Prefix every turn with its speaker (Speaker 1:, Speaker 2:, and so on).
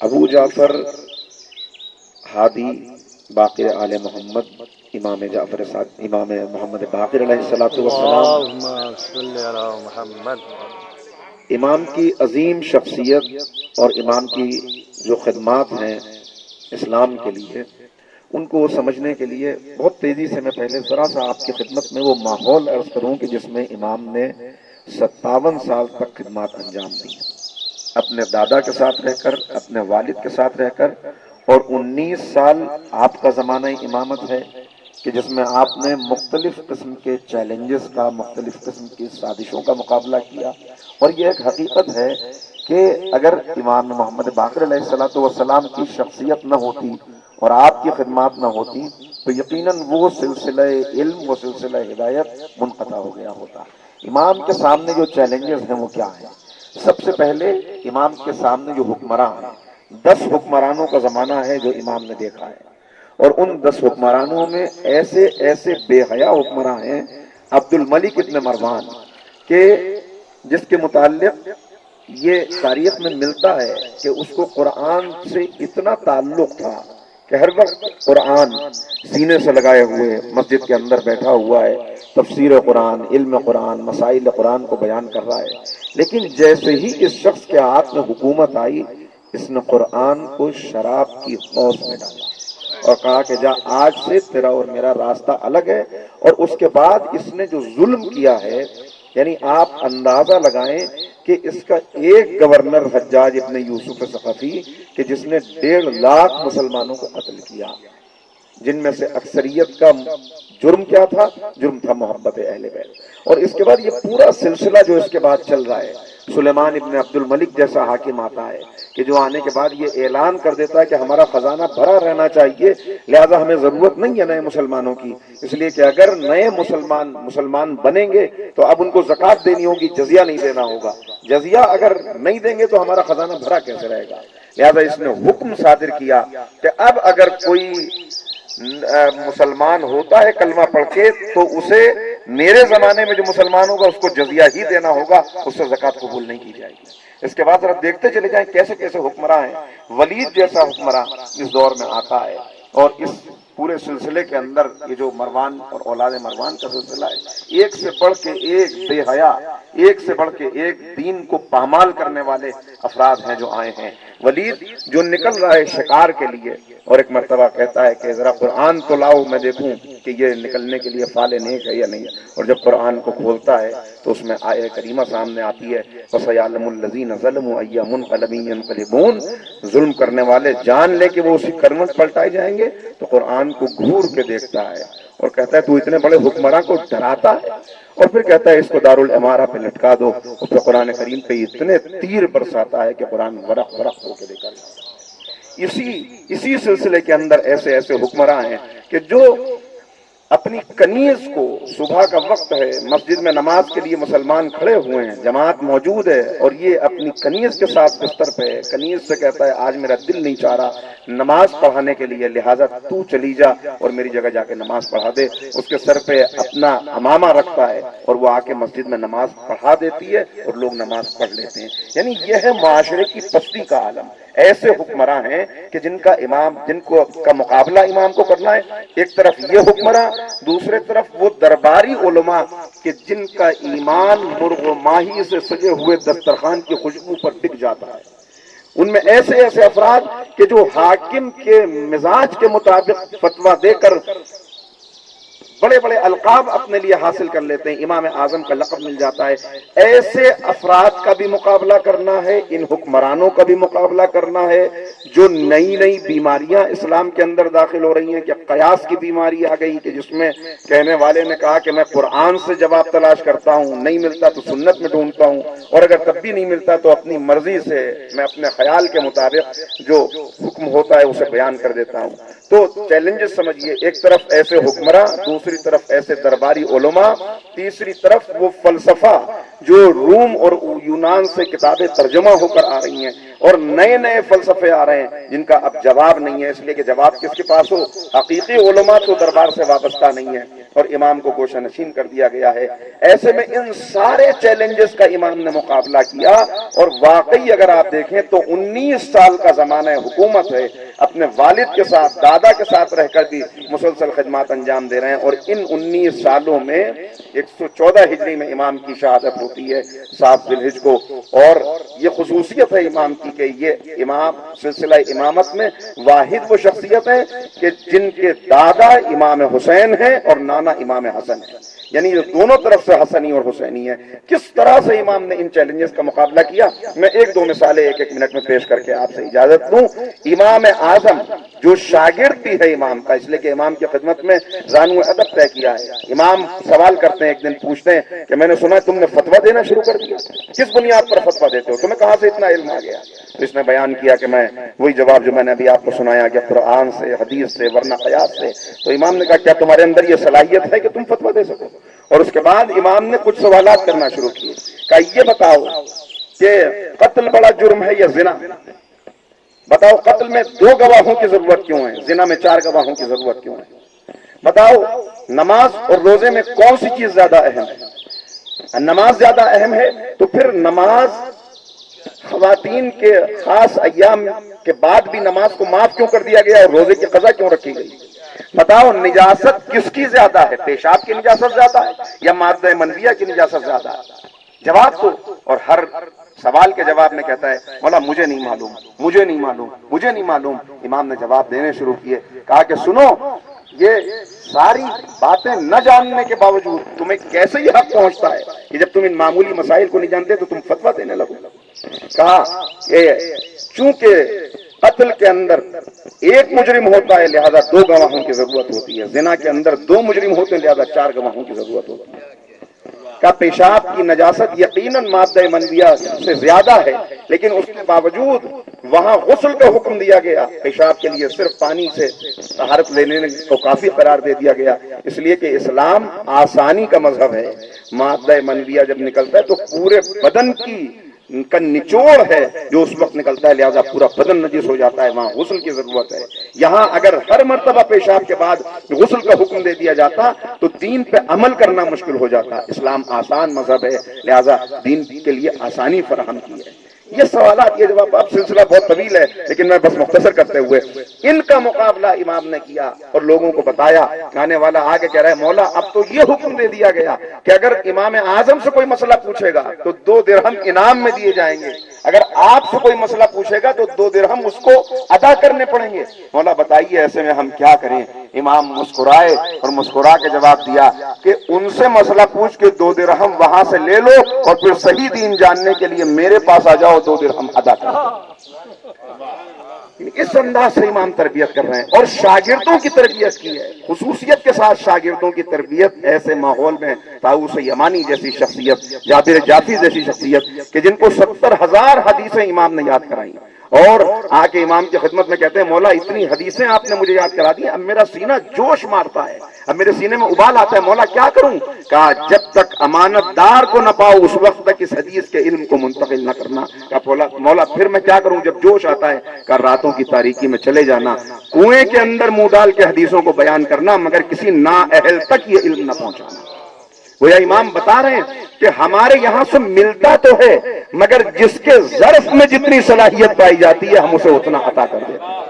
Speaker 1: ابو جعفر ہادی باقر آل محمد امام جعفر امام محمد باقر علیہ الصلوۃ والسلام،
Speaker 2: اللہم صلی علی محمد۔
Speaker 1: امام کی عظیم شخصیت اور امام کی جو خدمات ہیں اسلام کے لیے، ان کو سمجھنے کے لیے بہت تیزی سے میں پہلے ذرا سا آپ کی خدمت میں وہ ماحول عرض کروں کہ جس میں امام نے 57 سال تک خدمات انجام دی، اپنے دادا کے ساتھ رہ کر، اپنے والد کے ساتھ رہ کر، اور 19 سال آپ کا زمانہ امامت ہے کہ جس میں آپ نے مختلف قسم کے چیلنجز کا، مختلف قسم کی سازشوں کا مقابلہ کیا۔ اور یہ ایک حقیقت ہے کہ اگر امام محمد باقر علیہ الصلوۃ والسلام کی شخصیت نہ ہوتی اور آپ کی خدمات نہ ہوتی تو یقیناً وہ سلسلہ علم، وہ سلسلہ ہدایت منقطع ہو گیا ہوتا۔ امام کے سامنے جو چیلنجز ہیں وہ کیا ہیں؟ سب سے پہلے امام کے سامنے جو حکمراں ہیں، 10 حکمرانوں کا زمانہ ہے جو امام نے دیکھا ہے، اور ان 10 حکمرانوں میں ایسے ایسے بے حیا حکمراں ہیں، عبد الملک ابن مروان، کہ جس کے متعلق یہ تاریخ میں ملتا ہے کہ اس کو قرآن سے اتنا تعلق تھا کہ ہر وقت قرآن سینے سے لگائے ہوئے مسجد کے اندر بیٹھا ہوا ہے، تفسیر قرآن، علم قرآن، مسائل قرآن کو بیان کر رہا ہے۔ لیکن جیسے ہی اس شخص کے ہاتھ میں حکومت آئی، اس نے قرآن کو شراب کی حوض میں ڈالا اور کہا کہ جا آج سے تیرا اور میرا راستہ الگ ہے۔ اور اس کے بعد اس نے جو ظلم کیا ہے، یعنی آپ اندازہ لگائیں کہ اس کا ایک گورنر حجاج ابن یوسف ثقفی کہ جس نے 1.5 لاکھ مسلمانوں کو قتل کیا، جن میں سے اکثریت کا جرم کیا تھا؟ جرم تھا محبت اہل بیت۔ اور اس کے بعد یہ پورا سلسلہ جو اس کے بعد چل رہا ہے، سلیمان ابن عبد الملک جیسا حاکم آتا ہے کہ جو آنے کے بعد یہ اعلان کر دیتا ہے کہ ہمارا خزانہ بھرا رہنا چاہیے، لہذا ہمیں ضرورت نہیں ہے نئے مسلمانوں کی، اس لیے کہ اگر نئے مسلمان بنیں گے تو اب ان کو زکوٰۃ دینی ہوگی، جزیہ نہیں دینا ہوگا، جزیہ اگر نہیں دیں گے تو ہمارا خزانہ بھرا کیسے رہے گا؟ لہذا اس نے حکم صادر کیا کہ اب اگر کوئی مسلمان ہوتا ہے کلمہ پڑھ کے تو اسے میرے زمانے میں جو مسلمان ہوگا اس کو جزیہ ہی دینا ہوگا، اس سے زکوٰۃ قبول نہیں کی جائے گی۔ اس کے بعد ذرا دیکھتے چلے جائیں کیسے کیسے حکمراں ہیں۔ ولید جیسا حکمراں اس دور میں آتا ہے، اور اس پورے سلسلے کے اندر یہ جو مروان اور اولاد مروان کا سلسلہ ہے، ایک سے بڑھ کے ایک بے حیا، ایک سے بڑھ کے ایک دین کو پامال کرنے والے افراد ہیں جو آئے ہیں۔ ولید جو نکل رہا ہے شکار کے لیے، اور ایک مرتبہ کہتا ہے کہ ذرا قرآن تو لاؤ میں دیکھوں کہ یہ نکلنے کے لیے فال نیک ہے یا نہیں، اور جب قرآن کو کھولتا ہے تو اس میں آیہ کریمہ سامنے آتی ہے، وَسَيَعْلَمُ الَّذِينَ ظَلَمُوا أَيَّ مُنقَلَبٍ يَنقَلِبُونَ۔ ظلم کرنے والے جان لے کہ وہ اسی کروٹ پلٹائے جائیں گے۔ تو قرآن کو گھور کے دیکھتا ہے اور کہتا ہے تو اتنے بڑے حکمراں کو ڈراتا ہے، اور پھر کہتا ہے اس کو دارالعمارہ پہ لٹکا دو، اس پہ قرآن کریم پہ اتنے تیر برساتا ہے کہ قرآن ورق ورق ہو کے لے کر جاتا ہے۔ اسی سلسلے کے اندر ایسے ایسے حکمراں ہیں کہ جو اپنی کنیز کو، صبح کا وقت ہے، مسجد میں نماز کے لیے مسلمان کھڑے ہوئے ہیں، جماعت موجود ہے، اور یہ اپنی کنیز کے ساتھ بستر پہ ہے، کنیز سے کہتا ہے آج میرا دل نہیں چاہ رہا نماز پڑھانے کے لیے، لہٰذا تو چلی جا اور میری جگہ جا کے نماز پڑھا دے۔ اس کے سر پہ اپنا عمامہ رکھتا ہے اور وہ آ کے مسجد میں نماز پڑھا دیتی ہے اور لوگ نماز پڑھ لیتے ہیں۔ یعنی یہ ہے معاشرے کی پستی کا عالم۔ ایسے حکمراں ہیں کہ جن کا مقابلہ امام کو کرنا ہے، ایک طرف یہ حکمراں، دوسرے طرف وہ درباری علماء کہ جن کا ایمان مرغ و ماہی سے سجے ہوئے دسترخوان کی خوشبو پر بک جاتا ہے۔ ان میں ایسے ایسے افراد کہ جو حاکم کے مزاج کے مطابق فتویٰ دے کر بڑے بڑے القاب اپنے لیے حاصل کر لیتے ہیں، امام اعظم کا لقب مل جاتا ہے۔ ایسے افراد کا بھی مقابلہ کرنا ہے، ان حکمرانوں کا بھی مقابلہ کرنا ہے جو نئی نئی بیماریاں اسلام کے اندر داخل ہو رہی ہیں، کہ قیاس کی بیماری آ گئی کہ جس میں کہنے والے نے کہا کہ میں قرآن سے جواب تلاش کرتا ہوں، نہیں ملتا تو سنت میں ڈھونڈتا ہوں، اور اگر تب بھی نہیں ملتا تو اپنی مرضی سے میں اپنے خیال کے مطابق جو حکم ہوتا ہے اسے بیان کر دیتا ہوں۔ تو چیلنجز سمجھیے، ایک طرف ایسے حکمراں، دوسری طرف ایسے درباری علماء، تیسری طرف وہ فلسفہ جو روم اور یونان سے کتابیں ترجمہ ہو کر آ رہی ہیں، اور نئے نئے فلسفے آ رہے ہیں جن کا اب جواب نہیں ہے، اس لیے کہ جواب کس کے پاس ہو؟ حقیقی علماء تو دربار سے وابستہ نہیں ہے اور امام کو گوشہ نشین کر دیا گیا ہے۔ ایسے میں ان سارے چیلنجز کا امام نے مقابلہ کیا، اور واقعی اگر آپ دیکھیں تو 19 سال کا زمانہ حکومت ہے، اپنے والد کے ساتھ، دادا کے ساتھ رہ کر بھی مسلسل خدمات انجام دے رہے ہیں، اور ان 19 سالوں میں 114 ہجری میں امام کی شہادت ہوتی ہے 7 ذی الحجہ کو۔ اور یہ خصوصیت ہے امام کی کہ یہ امام سلسلہ امامت میں واحد وہ شخصیت ہے کہ جن کے دادا امام حسین ہیں اور نانا امام حسن ہیں، یعنی یہ دونوں طرف سے حسنی اور حسینی ہے۔ کس طرح سے امام نے ان چیلنجز کا مقابلہ کیا، میں ایک دو مثالیں ایک منٹ میں پیش کر کے آپ سے اجازت دوں۔ امام اعظم جو شاگرد بھی ہے امام کا، اس لیے کہ امام کی خدمت میں زانو ادب طے کیا ہے، امام سوال کرتے ہیں، ایک دن پوچھتے ہیں کہ میں نے سنا تم نے فتویٰ دینا شروع کر دیا، کس بنیاد پر فتویٰ دیتے ہو، تمہیں کہاں سے اتنا علم آ گیا؟ تو اس نے بیان کیا کہ میں وہی جواب جو میں نے ابھی آپ کو سنایا کہ قرآن سے، حدیث سے، ورنہ قیاس سے۔ تو امام نے کہا کیا تمہارے اندر یہ صلاحیت ہے کہ تم فتویٰ دے سکو؟ اور اس کے بعد امام نے کچھ سوالات کرنا شروع کیے، کہا یہ بتاؤ کہ قتل بڑا جرم ہے یا زنا؟ بتاؤ قتل میں 2 گواہوں کی ضرورت کیوں ہے، زنا میں 4 گواہوں کی ضرورت کیوں ہے؟ بتاؤ نماز اور روزے میں کون سی چیز زیادہ اہم ہے؟ نماز زیادہ اہم ہے، تو پھر نماز خواتین کے خاص ایام کے بعد بھی نماز کو معاف کیوں کر دیا گیا اور روزے کی قضا کیوں رکھی گئی؟ بتاؤ نجاست کس کی زیادہ ہے، پیشاب کی نجاست زیادہ ہے یا مادہ منویہ کی نجاست زیادہ ہے؟ جواب دو۔ اور ہر سوال کے جواب میں کہتا ہے مولا مجھے نہیں معلوم، مجھے نہیں معلوم، مجھے نہیں معلوم۔ امام نے جواب دینے شروع کیے، کہا کہ سنو، یہ ساری باتیں نہ جاننے کے باوجود تمہیں کیسے یہ حق پہنچتا ہے کہ جب تم ان معمولی مسائل کو نہیں جانتے تو تم فتویٰ دینے لگو؟ کہا کہ چونکہ قتل کے اندر 1 مجرم ہوتا ہے لہذا 2 گواہوں کی ضرورت ہوتی ہے، زنا کے اندر 2 مجرم ہوتے ہیں لہذا 4 گواہوں کی ضرورت ہوتی ہے۔ کا پیشاب کی نجاست یقیناً مادہ منویہ سے زیادہ ہے، لیکن اس کے باوجود وہاں غسل کا حکم دیا گیا، پیشاب کے لیے صرف پانی سے طہارت لینے کو کافی قرار دے دیا گیا، اس لیے کہ اسلام آسانی کا مذہب ہے۔ مادہ منویہ جب نکلتا ہے تو پورے بدن کا نچوڑ ہے جو اس وقت نکلتا ہے، لہذا پورا بدن نجس ہو جاتا ہے، وہاں غسل کی ضرورت ہے۔ یہاں اگر ہر مرتبہ پیشاب کے بعد غسل کا حکم دے دیا جاتا تو دین پہ عمل کرنا مشکل ہو جاتا۔ اسلام آسان مذہب ہے، لہذا دین کے لیے آسانی فراہم کی ہے۔ یہ سوالات، یہ جواب، اب سلسلہ بہت طویل ہے لیکن میں بس مختصر کرتے ہوئے ان کا مقابلہ امام نے کیا اور لوگوں کو بتایا۔ آنے والا آگے کہہ رہا ہے مولا اب تو یہ حکم دے دیا گیا کہ اگر امام اعظم سے کوئی مسئلہ پوچھے گا تو 2 درہم انعام میں دیے جائیں گے، اگر آپ سے کوئی مسئلہ پوچھے گا تو 2 درہم اس کو ادا کرنے پڑیں گے۔ مولا بتائیے ایسے میں ہم کیا کریں؟ امام مسکرائے اور مسکرا کے جواب دیا کہ ان سے مسئلہ پوچھ کے 2 درہم وہاں سے لے لو اور پھر صحیح دین جاننے کے لیے میرے پاس آ جاؤ، 2 درہم ادا کرو۔ اس انداز سے امام تربیت کر رہے ہیں اور شاگردوں کی تربیت کی ہے، خصوصیت کے ساتھ شاگردوں کی تربیت ایسے ماحول میں طاؤس یمانی جیسی شخصیت، جابر جعفی جیسی شخصیت کہ جن کو 70,000 حدیثیں امام نے یاد کرائی، اور آ کے امام کی خدمت میں کہتے ہیں مولا اتنی حدیثیں آپ نے مجھے یاد کرا دی، اب میرا سینہ جوش مارتا ہے، اب میرے سینے میں ابال آتا ہے، مولا کیا کروں؟ کہا جب تک امانت دار کو نہ پاؤ اس وقت تک اس حدیث کے علم کو منتقل نہ کرنا۔ کہا مولا پھر میں کیا کروں جب جوش آتا ہے؟ کہا راتوں کی تاریکی میں چلے جانا، کنویں کے اندر منہ ڈال کے حدیثوں کو بیان کرنا، مگر کسی نااہل تک یہ علم نہ پہنچانا۔ گویا امام بتا رہے ہیں کہ ہمارے یہاں سے ملتا تو ہے مگر جس کے ظرف میں جتنی صلاحیت پائی جاتی ہے ہم اسے اتنا عطا کر دیتے ہیں۔